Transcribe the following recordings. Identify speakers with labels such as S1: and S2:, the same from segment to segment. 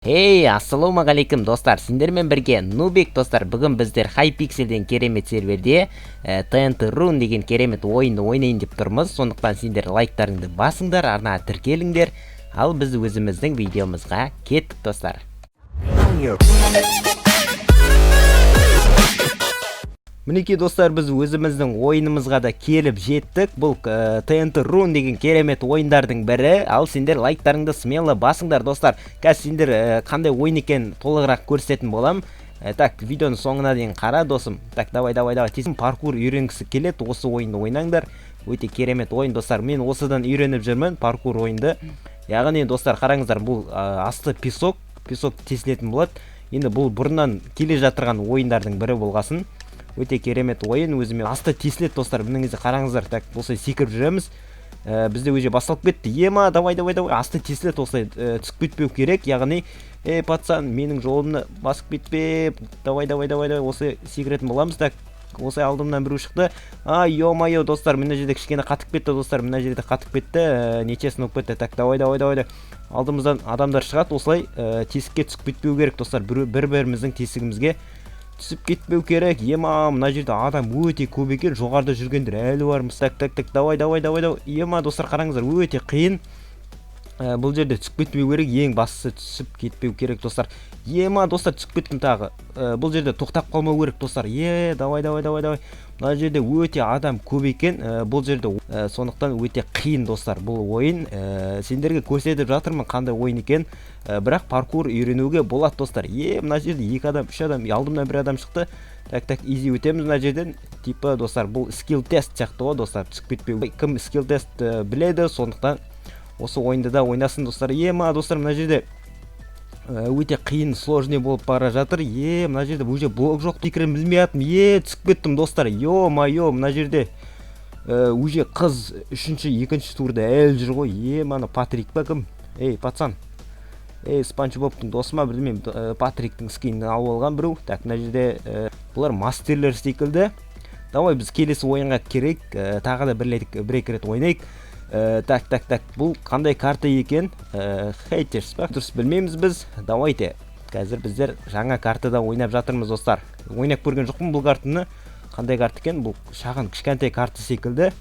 S1: Ассалаумағалейкум достар, сендермен бірге НУБқа достар. Бүгін біздер Хайпикселден керемет серверде ТНТ-рун деген керемет ойынды ойнайын деп тұрмыз. Сондықтан сендер лайктарыңды басыңдар, Арнаға тіркеліңдер. Ал біз өзіміздің видеомызға кеттік достар. Мінекей достар, біз өзіміздің ойынымызға да келіп жеттік. Бұл ТНТ-рун деген керемет ойындардың бірі. Ал сендер лайктарыңды смело басыңдар достар. Қазір сендер қандай ойын екен толығырақ көрсететін болам. Так, видеоның соңына дейін қара досым. Так, давай. Тесім паркур үйренгісі келеді, осы ойынды ойнаңдар. Өте керемет ойын достар. Мен осыдан үйреніп жүрмін паркур ойынды. Яғни достар, қараңыздар, бұл асты песок тесілетін болады. Енді бұл бұрыннан келе жатырған ойындардың бірі болғасын. Өте керемет ойын, өзіме асты тесілет достар. Мыныңызды қараңыздар. Так, осылай секіріп жүреміз. Бізде өже басталып кетті. Давай. Асты тесілет, осылай түсіп кетпеу керек. Яғни, пацан, менің жолымды басып кетпе. Давай. Осылай секіретін боламыз. Так, осылай алдымнан біреу шықты. Ё-майо достар, мына жерде кішкене қатып кетті достар. Мына жерде қатып кетті. Нечесін өп кетті. Так, давай. Алдымыздан адамдар шығады. Осылай тесікке түсіп кетпеу керек достар. Бір-біріміздің тесігімізге түсіп кетпеу керек. Мына жерде адам өте көп екен. Жоғарда жүргендер әлі бармыз. Так, давай. Достар, қараңыздар, өте қиын. Бұл жерде түсіп кетпеу керек. Ең бастысы түсіп кетпеу керек достар. Достар, түсіп кеттім тағы. Бұл жерде тоқтап қалмау керек достар. Давай. Мына жерде өте адам көп екен. Бұл жерде сондықтан өте қиын достар бұл ойын. Сендерге көрсетіп жатырмын қандай ойын екен. Бірақ паркур үйренуге болады достар. Мына жерде 2 адам, 3 адам, алдымнан бір адам шықты. Так, изи өтеміз мына жерден. Типа достар, бұл скилл тест сияқты ғой достар. Түсіп кетпеу. Кім скилл тест біледі, сондықтан осы ойынды да ойнасын достар. Достар, мына жерде өте қиын, сложный болып бара жатыр. Мына жерде уже блок жоқ екенін білмей атым. Түсіп кеттім достар. Ё-майо, мына жерде уже қыз 2-ші турда әлі жүр ғой. Мана Патрик па кім? Пацан. Спанч Бобтың досыма, білмеймін, Патриктің скинін алып алған біреу. Так, мына жерде бұлар мастерлер секілді. Давай біз келесі ойынға керек. Тағы да бір-екі рет ойнайық. Так, бұл қандай карта екен? Хейтерс па? Дұрыс білмейміз біз. Давайте. Қазір біздер жаңа картада ойнап жатырмыз достар. Ойнап көрген жоқпын бұл картаны. Қандай карта екен? Бұл шағын кішкентай карта секілді.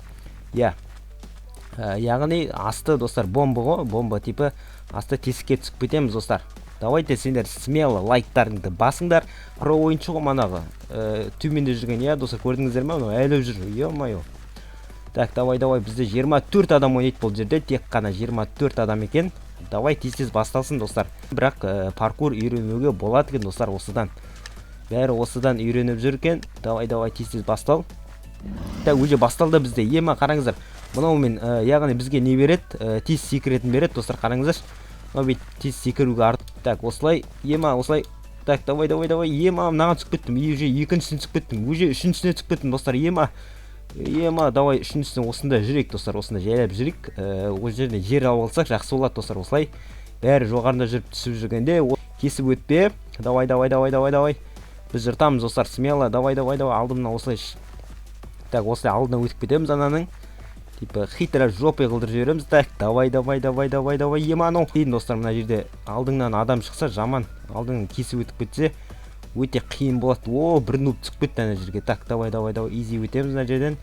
S1: Яғни асты достар бомба ғой, бомба типі асты тесікке түсіп кетеміз достар. Давайте сендер смело лайктарыңды басыңдар. Про ойыншы ғой манағы. Төменде жүрген, достар, көрдіңіздер ме? Әлі жүр. Ё-майо. Так, давай, бізде 24 адам ойнайды бұл жерде, тек қана 24 адам екен. Давай тез басталсын достар. Бірақ паркур үйренуге болады екен достар осыдан. Бәрі осыдан үйреніп жүрген. Давай, тез бастал. Так, уже басталды бізде. Қараңыздар. Мұнаумен, яғни бізге не береді? Тез секіретін береді достар, қараңыздар. Мынау тез секіруге артып. Так, осылай. Осылай. Так, давай. Мынаған түсіп кеттім. Уже 2-шісіне түсіп кеттім. Уже 3-шісіне түсіп кеттім достар. Давай 3-шісіне осында жүрек достар. Осында жайлап жүрек. Ол жерде жер алып алсақ жақсы болады достар. Осылай. Бәрі жоғарында жүріп түсіп жүргенде кесіп өтпе. Давай. Біз жыртамыз достар. Смело. Давай. Алдымнан осылай. Так, осылай алдына өтіп кетеміз ананың. Типа хитро жопой қылдырып жібереміз. Так, давай. Анау қиын достар, мына жерде алдыңнан адам шықса жаман. Алдыңнан кесіп өтіп кетсе өте қиын болады. Бір нуб түсіп кетті ана жерге. Так, давай. Изи өтеміз мына жерден.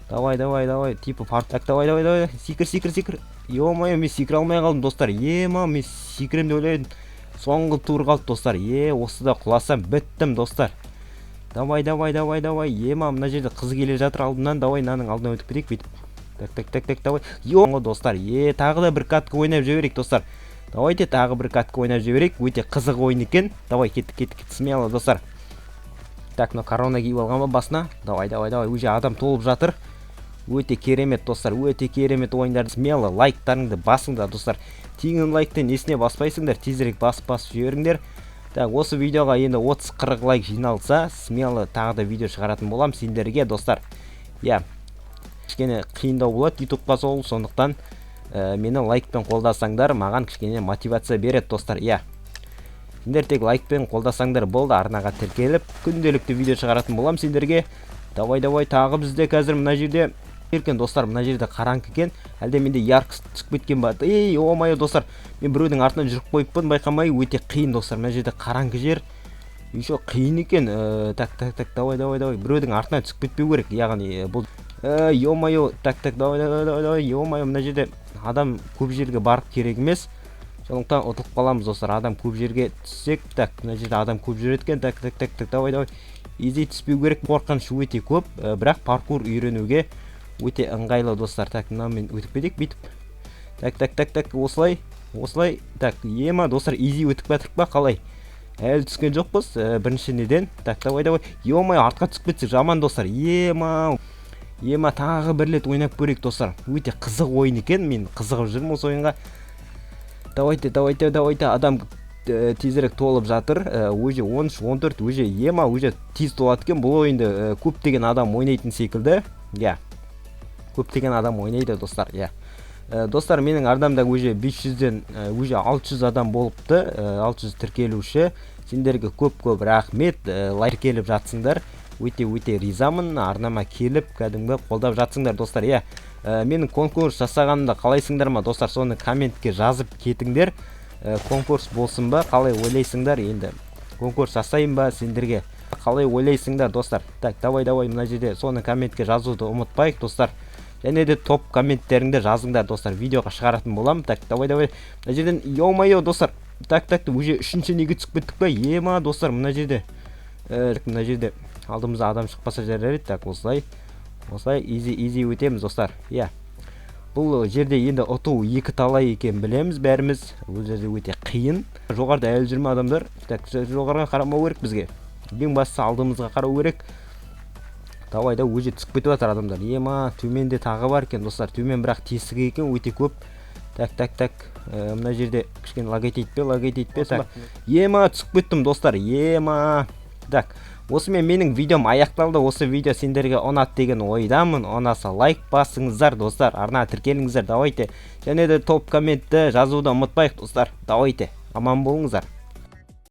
S1: Давай. Типа парк. Так, давай. Секір. Ё-майо, мен секіре алмай қалдым достар. Мен секірем деп ойлаймын. Соңғы тур қалды достар. Осыда құласам біттім достар. Давай. Мына жерде қыз келе жатыр алдымнан. Давай, наның алдынан өтіп кетейік. Так, давай. Ё достар, тағы да бір катка ойнап жіберейік достар. Давайте тағы бір катка ойнап жіберейік. Өте қызық ойын екен. Давай, кеттік, смело достар. Так, корона киіп алған ба басына? Давай. Уже адам толып жатыр. Өте керемет достар, өте керемет ойындарды. Смело лайктарыңды басыңдар достар. Тегін лайктен несіне баспайсыңдар, тезірек басып жіберіңдер. Так, осы видеоға енді 30-40 лайк жиналса, смело тағы да видео шығаратын болам сендерге достар. Кішкене қиындау болады ютубқа сол, сондықтан мені лайкпен қолдасаңдар, маған кішкене мотивация береді достар. Сендер тек лайкпен қолдасаңдар болды, Арнаға тіркеліп күнделікті видео шығаратын болам сендерге. Давай, тағы бізде қазір мына жерде Еркен достар, мына жерде қараңғы екен. Әлде менде яркость түсіп кеткен ба? Ей, о-май достар, мен біреудің артынан жүріп қойыппын, байқамай, өте қиын достар. Мына жерде қараңғы жер. Еще қиын екен. Так, давай. Біреудің артынан түсіп кетпеу керек. Яғни бұл о-май, так, давай. О-май, мына жерде адам көп жерге барып керек емес. Сондықтан ұтылып қаламыз достар. Адам көп жерге түссек, так, мына жерде адам көп жүр еткен. Так, давай. Изи түспеу керек. Қорқыныш өте көп, бірақ паркур үйренуге өте ыңғайлы достар. Так, мынамен өтіп кетейік, бүйтіп. Так, осылай. Так, ема достар, изи өтіп кетіріп па, қалай? Әлі түскен жоқпыз, бірінші неден. Так, давай. Ема, артқа түсіп кетсек жаман достар. Ема, тағы бір рет ойнап көрейік достар. Өте қызық ойын екен, мен қызығып жүрмін осы ойынға. Давайте. Адам тезірек толып жатыр. Уже 13-14, уже ема, уже тез толады екен. Бұл ойынды көптеген адам ойнайтын секілді. Көптеген адам ойнайды достар. Достар, менің ардамда уже 500-ден уже 600 адам болыпты. 600 тіркелуші. Сендерге көп рахмет. Лайк келіп жатсыңдар. Өте ризамын. Арнама келіп, кәдімгі қолдап жатсыңдар достар. Менің конкурс жасағанымда қалайсыңдар ма достар? Соны комментке жазып кетіңдер. Конкурс болсын ба, қалай ойлайсыңдар? Енді конкурс жасайын ба сендерге? Қалай ойлайсыңдар достар? Так, давай, мына жерде соны комментке жазуды ұмытпайық достар. Және де топ комменттеріңді жазыңдар достар. Видеоға шығаратын болам. Так, давай. Мына жерден йо-майо достар. Так, уже 3-ші неге түсіп кеттік па? Ема достар, мына жерде алдымызда адам шықпаса жарайды. Так, осылай изи өтеміз достар. Бұл жерде енді ұту екі талай екен білеміз бәріміз. Бұл жерде өте қиын. Жоғарда әлі жүрме адамдар. Так, жоғарға қарамау керек бізге. Ең бастысы алдымызға қарау керек. Давай, өже түсіп кетіп жатыр адамдар. Ема, төменде тағы бар екен достар. Төмен бірақ тесігі екен, өте көп. Так. Мына жерде кішкене лагайт етпе. Так. Ема, түсіп кеттім достар. Ема. Так. Осымен менің видеом аяқталды. Осы видео сендерге ұнады деген ойдамын. Ұнаса лайк басыңыздар достар. Арнаға тіркеліңіздер. Давайте. Және де топ комментті жазуды ұмытпайық достар. Давайте. Аман болыңыздар.